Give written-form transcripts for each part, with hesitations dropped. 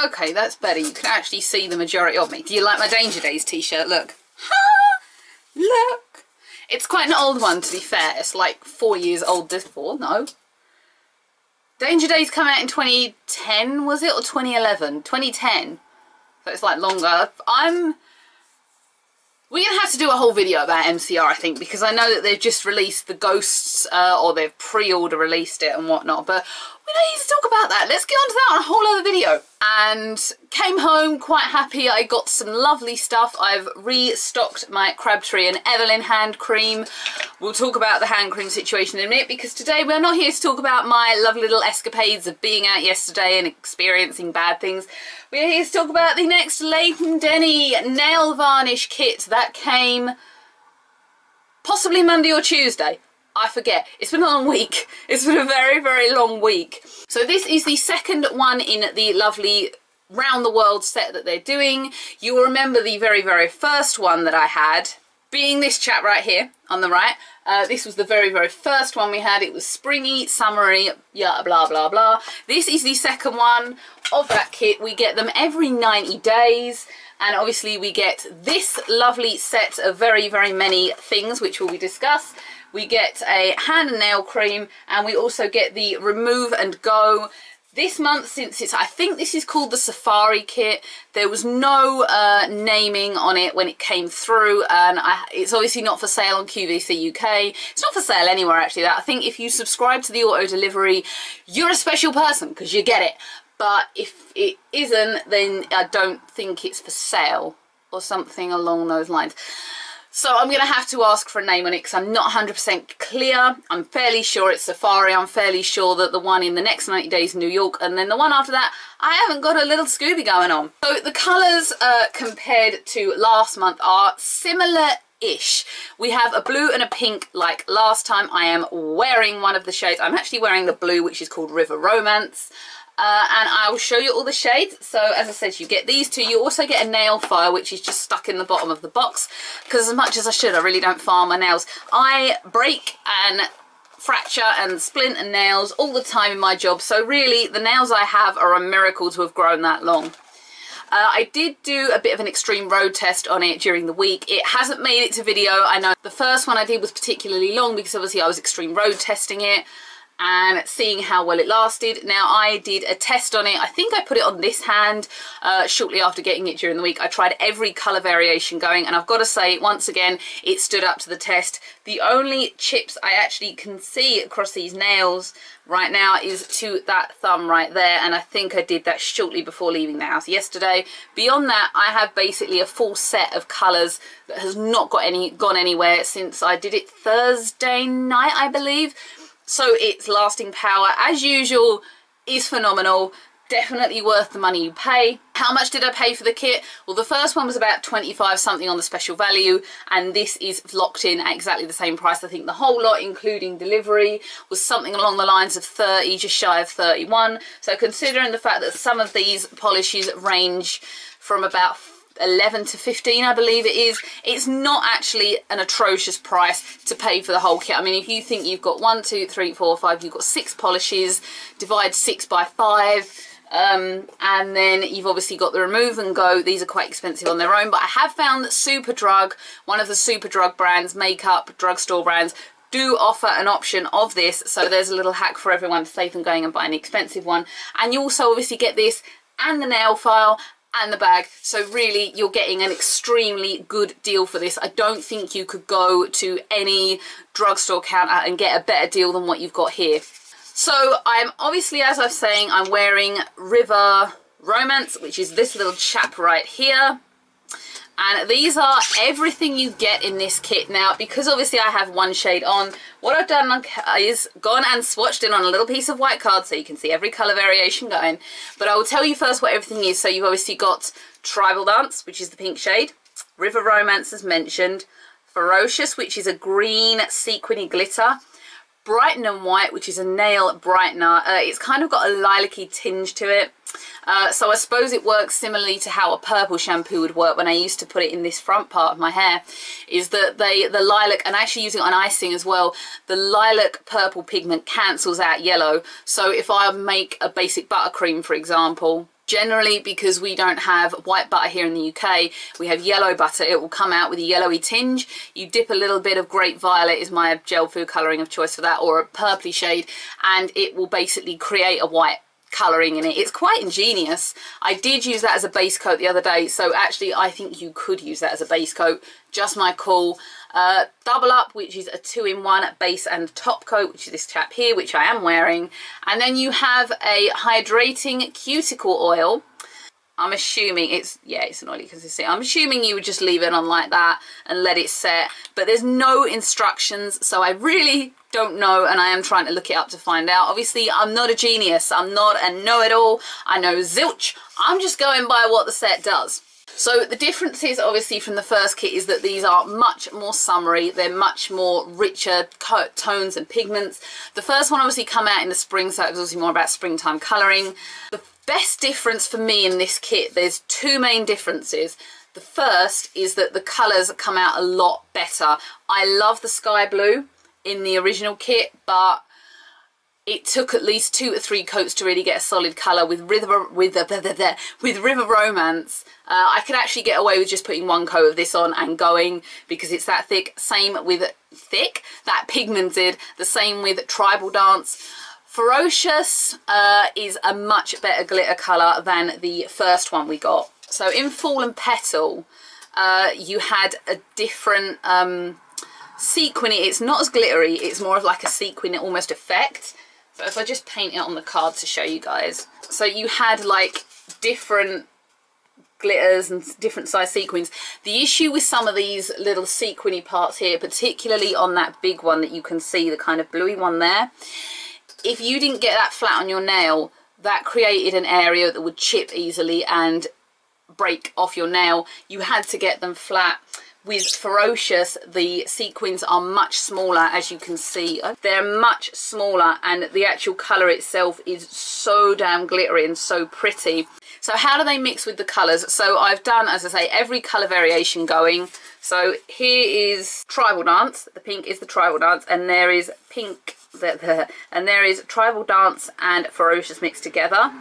Okay, that's better. You can actually see the majority of me. Do you like my Danger Days t-shirt? Look. Look. It's quite an old one, to be fair. It's like 4 years old. This 4? No. Danger Days came out in 2010, was it? Or 2011? 2010. So it's like longer. We're going to have to do a whole video about MCR, I think, because I know that they've just released the Ghosts, or they've pre-order released it and whatnot, but we don't need to talk about that. Let's get on to that on a whole other video. And came home quite happy. I got some lovely stuff. I've restocked my Crabtree and Evelyn hand cream. We'll talk about the hand cream situation in a minute, because today we're not here to talk about my lovely little escapades of being out yesterday and experiencing bad things. We're here to talk about the next Leighton Denny nail varnish kit that came possibly Monday or Tuesday. I forget. It's been a long week. It's been a very, very long week. So this is the second one in the lovely round the world set that they're doing. You will remember the very, very first one that I had being this chap right here on the right. This was the very, very first one we had. It was springy, summery, yeah, blah, blah, blah. This is the second one of that kit. We get them every 90 days. And obviously we get this lovely set of very, very many things, which will be discussed. We get a hand and nail cream, and we also get the remove and go. This month, since it's, I think this is called the Safari kit, there was no naming on it when it came through, and it's obviously not for sale on QVC UK. It's not for sale anywhere, actually. I think if you subscribe to the auto delivery, you're a special person because you get it. But if it isn't, then I don't think it's for sale or something along those lines. So I'm going to have to ask for a name on it because I'm not 100% clear. I'm fairly sure it's Safari. I'm fairly sure that the one in the next 90 days New York, and then the one after that, I haven't got a little Scooby going on. So the colours compared to last month are similar-ish. We have a blue and a pink like last time. I am wearing one of the shades. I'm actually wearing the blue, which is called River Romance. And I will show you all the shades. So as I said, you get these two. You also get a nail file, which is just stuck in the bottom of the box, because as much as I should, I really don't file my nails. I break and fracture and splint and nails all the time in my job, so really the nails I have are a miracle to have grown that long. I did do a bit of an extreme road test on it during the week. It hasn't made it to video. I know the first one I did was particularly long because obviously I was extreme road testing it and seeing how well it lasted. Now I did a test on it. I think I put it on this hand shortly after getting it during the week. I tried every colour variation going, and I've got to say, once again, it stood up to the test. The only chips I actually can see across these nails right now is to that thumb right there, and I think I did that shortly before leaving the house yesterday. Beyond that, I have basically a full set of colours that has not gone anywhere since I did it Thursday night, I believe. So its lasting power, as usual, is phenomenal. Definitely worth the money you pay. How much did I pay for the kit? Well, the first one was about 25 something on the special value, and this is locked in at exactly the same price. I think the whole lot, including delivery, was something along the lines of 30, just shy of 31. So considering the fact that some of these polishes range from about 11 to 15, I believe it is, it's not actually an atrocious price to pay for the whole kit. I mean, if you think you've got 1, 2, 3, 4, 5, you've got 6 polishes, divide 6 by 5, and then you've obviously got the remove and go. These are quite expensive on their own, but I have found that Superdrug, one of the Superdrug brands, makeup drugstore brands, do offer an option of this. So there's a little hack for everyone to save them going and buying an expensive one. And you also obviously get this and the nail file and the bag, so really you're getting an extremely good deal for this. I don't think you could go to any drugstore counter and get a better deal than what you've got here. So I'm obviously, as I was saying, I'm wearing River Romance, which is this little chap right here. And these are everything you get in this kit. Now, because obviously I have one shade on, what I've done is gone and swatched it on a little piece of white card so you can see every colour variation going. But I will tell you first what everything is. So you've obviously got Tribal Dance, which is the pink shade. River Romance, as mentioned. Ferocious, which is a green sequiny glitter. Brighten and White, which is a nail brightener. It's kind of got a lilac-y tinge to it. So I suppose it works similarly to how a purple shampoo would work when I used to put it in this front part of my hair, is that the lilac, and actually using it on icing as well, the lilac purple pigment cancels out yellow. So if I make a basic buttercream, for example, Generally, because we don't have white butter here in the UK, we have yellow butter. It will come out with a yellowy tinge. You dip a little bit of grape violet is my gel food colouring of choice for that, or a purpley shade, and it will basically create a white colouring in it. It's quite ingenious. I did use that as a base coat the other day, so actually I think you could use that as a base coat. Just my call. Double up, which is a 2-in-1 base and top coat, which is this chap here, which I am wearing. And then you have a hydrating cuticle oil. I'm assuming it's an oily consistency. I'm assuming you would just leave it on like that and let it set, but there's no instructions, so I really don't know, and I am trying to look it up to find out. Obviously, I'm not a genius. I'm not a know-it-all. I know zilch. I'm just going by what the set does. So the differences, obviously, from the first kit is that these are much more summery. They're much more richer tones and pigments. The first one obviously come out in the spring, so it was obviously more about springtime colouring. The best difference for me in this kit, there's two main differences. The first is that the colours come out a lot better. I love the sky blue in the original kit, but it took at least 2 or 3 coats to really get a solid colour. With River Romance, I could actually get away with just putting 1 coat of this on and going, because it's that thick. Same with that pigmented. The same with Tribal Dance. Ferocious is a much better glitter colour than the first one we got. So in Fall and Petal, you had a different sequiny. It's not as glittery, it's more of like a sequin almost effect. So if I just paint it on the card to show you guys. So you had like different glitters and different size sequins. The issue with some of these little sequiny parts here, particularly on that big one that you can see, the kind of bluey one there, if you didn't get that flat on your nail, that created an area that would chip easily and break off your nail. You had to get them flat. With Ferocious, the sequins are much smaller, as you can see. They're much smaller, and the actual colour itself is so damn glittery and so pretty. So how do they mix with the colours? So I've done, as I say, every colour variation going. So here is Tribal Dance. The pink is the Tribal Dance, and there is pink and there is Tribal Dance and Ferocious mixed together.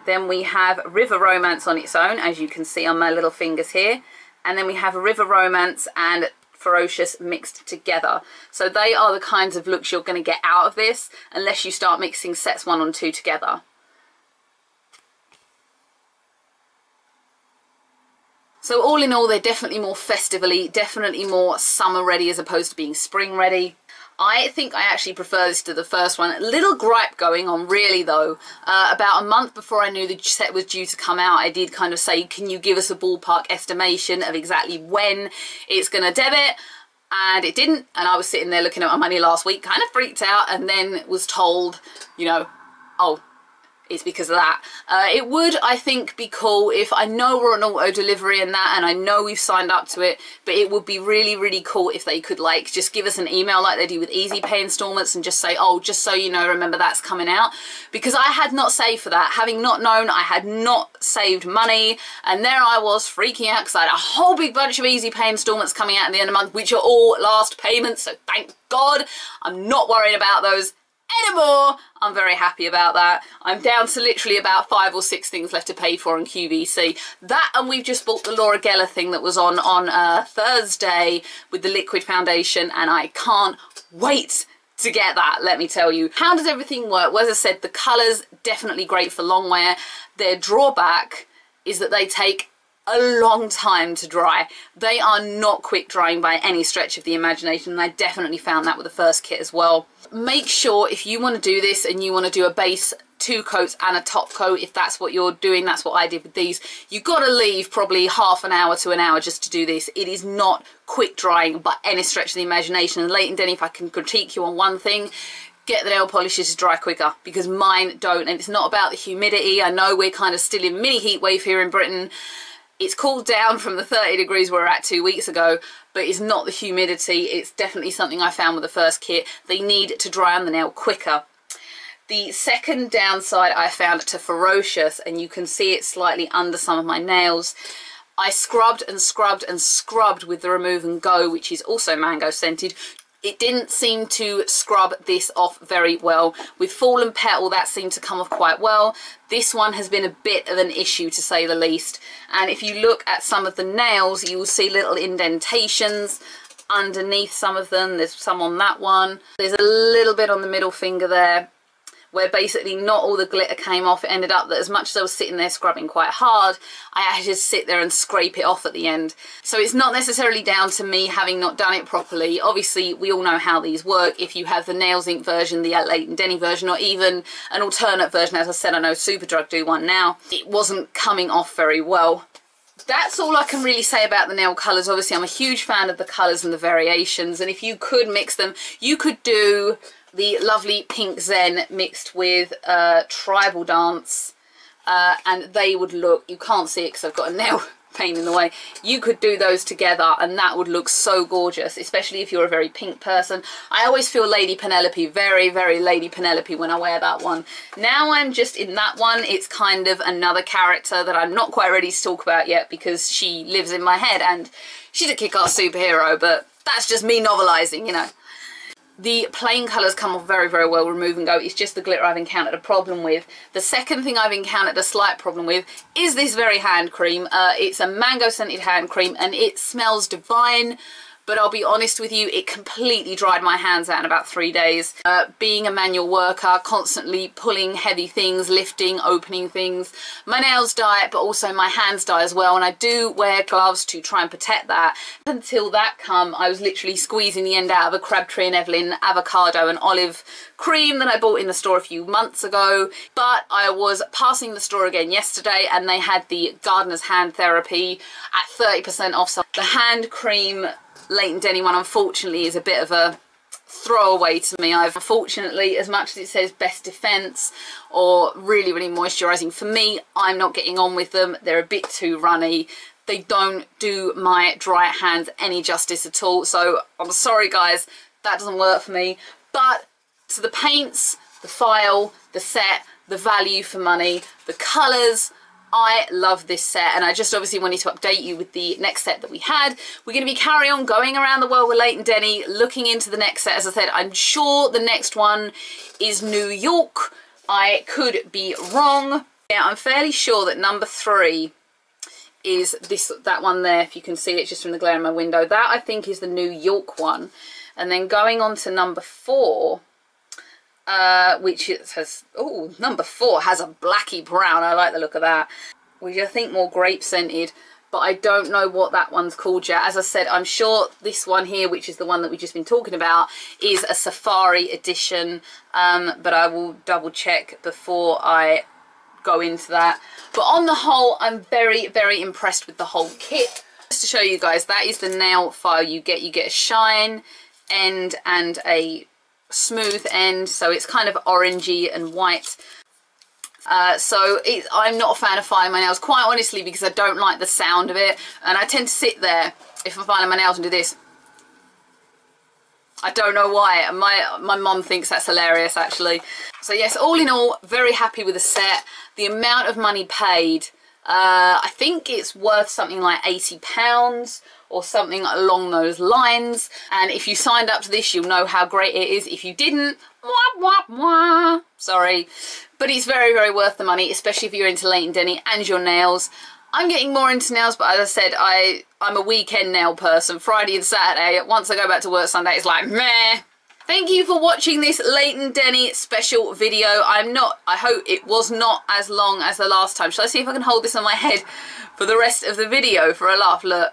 Then we have River Romance on its own, as you can see on my little fingers here. And then we have River Romance and Ferocious mixed together. So they are the kinds of looks you're going to get out of this, unless you start mixing sets 1 and 2 together. So all in all, they're definitely more festively, definitely more summer ready as opposed to being spring ready. I think I actually prefer this to the first one. A little gripe going on really though. About a month before I knew the set was due to come out, I did kind of say, can you give us a ballpark estimation of exactly when it's going to debit? And it didn't, and I was sitting there looking at my money last week, kind of freaked out, and then was told, you know, oh, it's because of that. It would, I think, be cool if, I know we're on auto delivery and that, and I know we've signed up to it, but it would be really, really cool if they could, like, just give us an email like they do with Easy Pay installments and just say, oh, just so you know, remember that's coming out. Because I had not saved for that. Having not known, I had not saved money, and there I was freaking out because I had a whole big bunch of Easy Pay installments coming out at the end of the month, which are all last payments, so thank God I'm not worried about those anymore. I'm very happy about that. I'm down to literally about 5 or 6 things left to pay for on QVC. That, and we've just bought the Laura Geller thing that was on Thursday with the liquid foundation, and I can't wait to get that, let me tell you. How does everything work? Well, as I said, the colours definitely great for long wear. Their drawback is that they take a long time to dry. They are not quick drying by any stretch of the imagination, and I definitely found that with the first kit as well. Make sure if you want to do this and you want to do a base, 2 coats and a top coat, if that's what you're doing, that's what I did with these, you've got to leave probably half an hour to an hour just to do this. It is not quick drying by any stretch of the imagination. And Leighton Denny, if I can critique you on one thing, get the nail polishes to dry quicker, because mine don't. And it's not about the humidity. I know we're kind of still in mini heat wave here in Britain. It's cooled down from the 30 degrees we were at 2 weeks ago, but it's not the humidity. It's definitely something I found with the first kit. They need to dry on the nail quicker. The second downside I found to Ferocious, and you can see it slightly under some of my nails, I scrubbed and scrubbed and scrubbed with the Remove and Go, which is also mango scented. It didn't seem to scrub this off very well. With Fallen Petal, that seemed to come off quite well. This one has been a bit of an issue, to say the least. And if you look at some of the nails, you will see little indentations underneath some of them. There's some on that one. There's a little bit on the middle finger there, where basically not all the glitter came off. It ended up that as much as I was sitting there scrubbing quite hard, I had to just sit there and scrape it off at the end. So it's not necessarily down to me having not done it properly. Obviously, we all know how these work. If you have the Nails Inc version, the Leighton Denny version, or even an alternate version, as I said, I know Superdrug do one now, it wasn't coming off very well. That's all I can really say about the nail colours. Obviously, I'm a huge fan of the colours and the variations, and if you could mix them, you could do the lovely Pink Zen mixed with Tribal Dance, and they would look, you can't see it because I've got a nail paint in the way, you could do those together and that would look so gorgeous, especially if you're a very pink person. I always feel Lady Penelope, very, very Lady Penelope when I wear that one. Now I'm just in that one, it's kind of another character that I'm not quite ready to talk about yet because she lives in my head and she's a kick-ass superhero, but that's just me novelising, you know. The plain colours come off very, very well, remove and go. It's just the glitter I've encountered a problem with. The second thing I've encountered a slight problem with is this very hand cream. It's a mango scented hand cream and it smells divine, but I'll be honest with you, it completely dried my hands out in about 3 days. Being a manual worker, constantly pulling heavy things, lifting, opening things, my nails dye, but also my hands dye as well, and I do wear gloves to try and protect that. Until that come, I was literally squeezing the end out of a Crabtree and Evelyn avocado and olive cream that I bought in the store a few months ago. But I was passing the store again yesterday and they had the Gardener's Hand Therapy at 30% off. So the hand cream Leighton Denny one, unfortunately, is a bit of a throwaway to me. Unfortunately, as much as it says best defense or really, really moisturizing, for me, I'm not getting on with them. They're a bit too runny. They don't do my dry hands any justice at all. So I'm sorry, guys, that doesn't work for me. But to the paints, the file, the set, the value for money, the colors, I love this set, and I just obviously wanted to update you with the next set that we had. We're going to be carrying on going around the world with Leighton Denny, looking into the next set. As I said, I'm sure the next one is New York. I could be wrong. Yeah, I'm fairly sure that number 3 is that one there, if you can see it just from the glare in my window. That, I think, is the New York one. And then going on to number 4, which it has, oh, number 4 has a blacky brown. I like the look of that, which I think more grape scented, but I don't know what that one's called yet. As I said, I'm sure this one here, which is the one that we've just been talking about, is a safari edition, but I will double check before I go into that. But on the whole, I'm very, very impressed with the whole kit. Just to show you guys, that is the nail file you get. You get a shine end and a smooth end, so it's kind of orangey and white. I'm not a fan of filing my nails, quite honestly, because I don't like the sound of it, and I tend to sit there if I'm filing my nails and do this. I don't know why. My mum thinks that's hilarious, actually. So yes, all in all, very happy with the set. The amount of money paid, I think it's worth something like £80 or something along those lines. And if you signed up to this, you'll know how great it is. If you didn't, wah, wah, wah, sorry. But it's very, very worth the money, especially if you're into Leighton Denny and your nails. I'm getting more into nails, but as I said, I'm a weekend nail person. Friday and Saturday. Once I go back to work Sunday, it's like, meh. Thank you for watching this Leighton Denny special video. I hope it was not as long as the last time. Shall I see if I can hold this on my head for the rest of the video for a laugh? Look.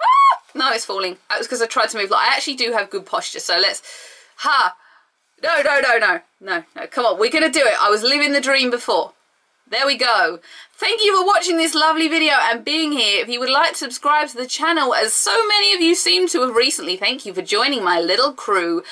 Ah! No, it's falling. That was because I tried to move. Like, I actually do have good posture, so let's... Ha! No, no, no, no. No, no. Come on, we're going to do it. I was living the dream before. There we go. Thank you for watching this lovely video and being here. If you would like to subscribe to the channel, as so many of you seem to have recently, thank you for joining my little crew.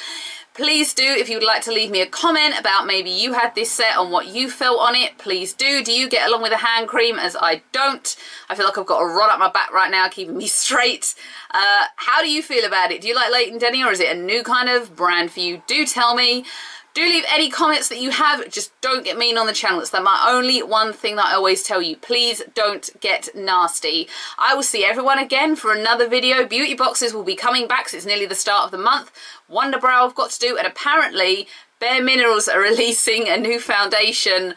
Please do, if you would like to leave me a comment about maybe you had this set and what you felt on it, please do. Do you get along with a hand cream, as I don't? I feel like I've got a rod up my back right now, keeping me straight. How do you feel about it? Do you like Leighton Denny, or is it a new kind of brand for you? Do tell me. Do leave any comments that you have, just don't get mean on the channel. It's my only one thing that I always tell you. Please don't get nasty. I will see everyone again for another video. Beauty boxes will be coming back because it's nearly the start of the month. Wonder Brow I've got to do, and apparently Bare Minerals are releasing a new foundation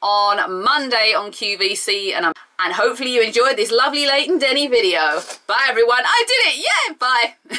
on Monday on QVC, and hopefully you enjoyed this lovely Leighton Denny video. Bye everyone. I did it. Yeah, bye.